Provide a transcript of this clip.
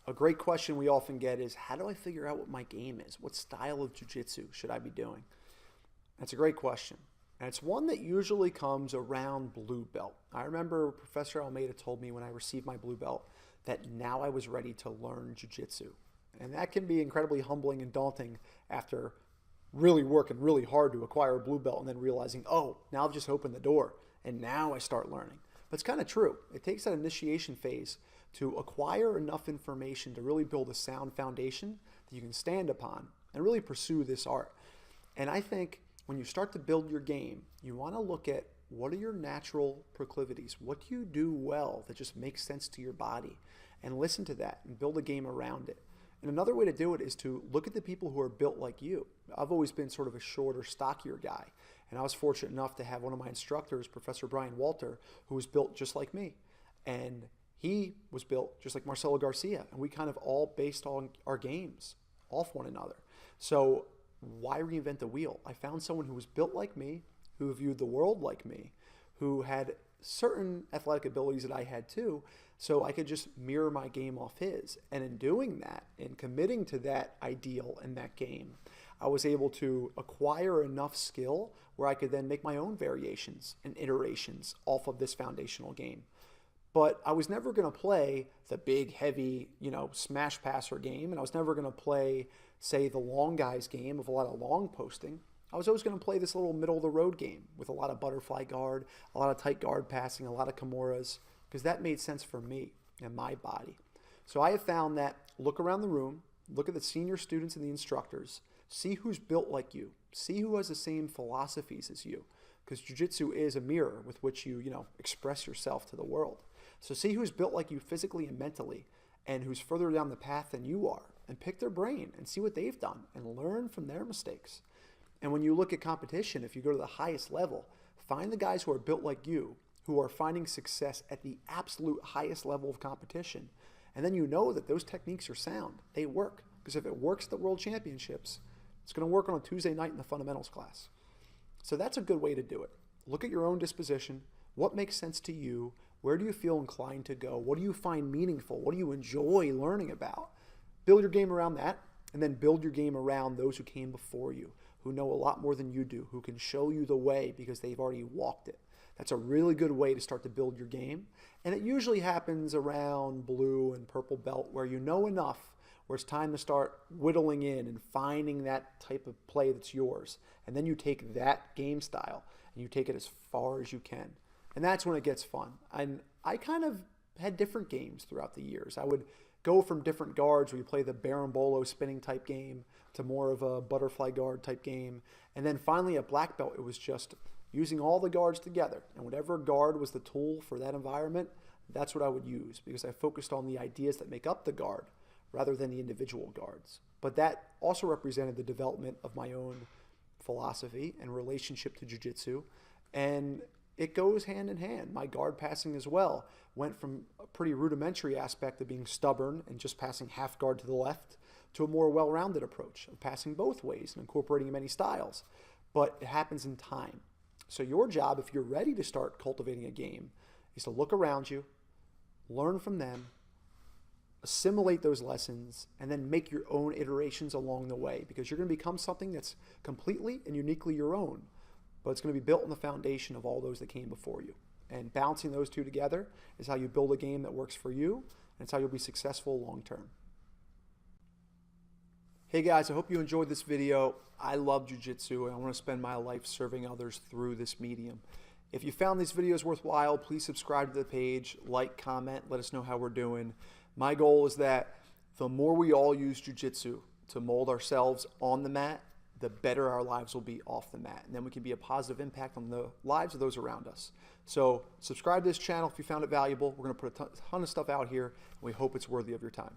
A great question we often get is, how do I figure out what my game is? What style of jiu-jitsu should I be doing? That's a great question. And it's one that usually comes around blue belt. I remember Professor Almeida told me when I received my blue belt that now I was ready to learn jiu-jitsu. And that can be incredibly humbling and daunting after really working really hard to acquire a blue belt and then realizing, oh, now I've just opened the door and now I start learning. But it's kind of true. It takes that initiation phase to acquire enough information to really build a sound foundation that you can stand upon and really pursue this art. And I think when you start to build your game, you want to look at what are your natural proclivities? What do you do well that just makes sense to your body? And listen to that and build a game around it. And another way to do it is to look at the people who are built like you. I've always been sort of a shorter, stockier guy. And I was fortunate enough to have one of my instructors, Professor Brian Walter, who was built just like me. And he was built just like Marcelo Garcia. And we kind of all based on our games off one another. So why reinvent the wheel? I found someone who was built like me, who viewed the world like me, who had certain athletic abilities that I had too, so I could just mirror my game off his. And in doing that, in committing to that ideal and that game, I was able to acquire enough skill where I could then make my own variations and iterations off of this foundational game. But I was never going to play the big, heavy, smash passer game, and I was never going to play, say, the long guys game of a lot of long posting. I was always going to play this little middle-of-the-road game with a lot of butterfly guard, a lot of tight guard passing, a lot of kimuras, because that made sense for me and my body. So I have found that look around the room, look at the senior students and the instructors, see who's built like you, see who has the same philosophies as you, because jiu-jitsu is a mirror with which you express yourself to the world. So see who's built like you physically and mentally, and who's further down the path than you are, and pick their brain and see what they've done and learn from their mistakes. And when you look at competition, if you go to the highest level, find the guys who are built like you, who are finding success at the absolute highest level of competition. And then you know that those techniques are sound. They work. Because if it works at the World Championships, it's going to work on a Tuesday night in the fundamentals class. So that's a good way to do it. Look at your own disposition. What makes sense to you? Where do you feel inclined to go? What do you find meaningful? What do you enjoy learning about? Build your game around that, and then build your game around those who came before you, who know a lot more than you do, who can show you the way because they've already walked it. That's a really good way to start to build your game. And it usually happens around blue and purple belt where you know enough where it's time to start whittling in and finding that type of play that's yours. And then you take that game style and you take it as far as you can. And that's when it gets fun. And I kind of had different games throughout the years. I would go from different guards where you play the berimbolo spinning type game to more of a butterfly guard type game. And then finally at black belt, it was just using all the guards together. And whatever guard was the tool for that environment, that's what I would use because I focused on the ideas that make up the guard rather than the individual guards. But that also represented the development of my own philosophy and relationship to jiu-jitsu. And it goes hand in hand. My guard passing as well went from a pretty rudimentary aspect of being stubborn and just passing half guard to the left to a more well-rounded approach of passing both ways and incorporating many styles. But it happens in time. So your job, if you're ready to start cultivating a game, is to look around you, learn from them, assimilate those lessons, and then make your own iterations along the way because you're going to become something that's completely and uniquely your own, but it's going to be built on the foundation of all those that came before you. And balancing those two together is how you build a game that works for you, and it's how you'll be successful long term. Hey guys, I hope you enjoyed this video. I love jiu-jitsu and I want to spend my life serving others through this medium. If you found these videos worthwhile, please subscribe to the page, like, comment, let us know how we're doing. My goal is that the more we all use jiu-jitsu to mold ourselves on the mat, the better our lives will be off the mat. And then we can be a positive impact on the lives of those around us. So subscribe to this channel if you found it valuable. We're going to put a ton of stuff out here, and we hope it's worthy of your time.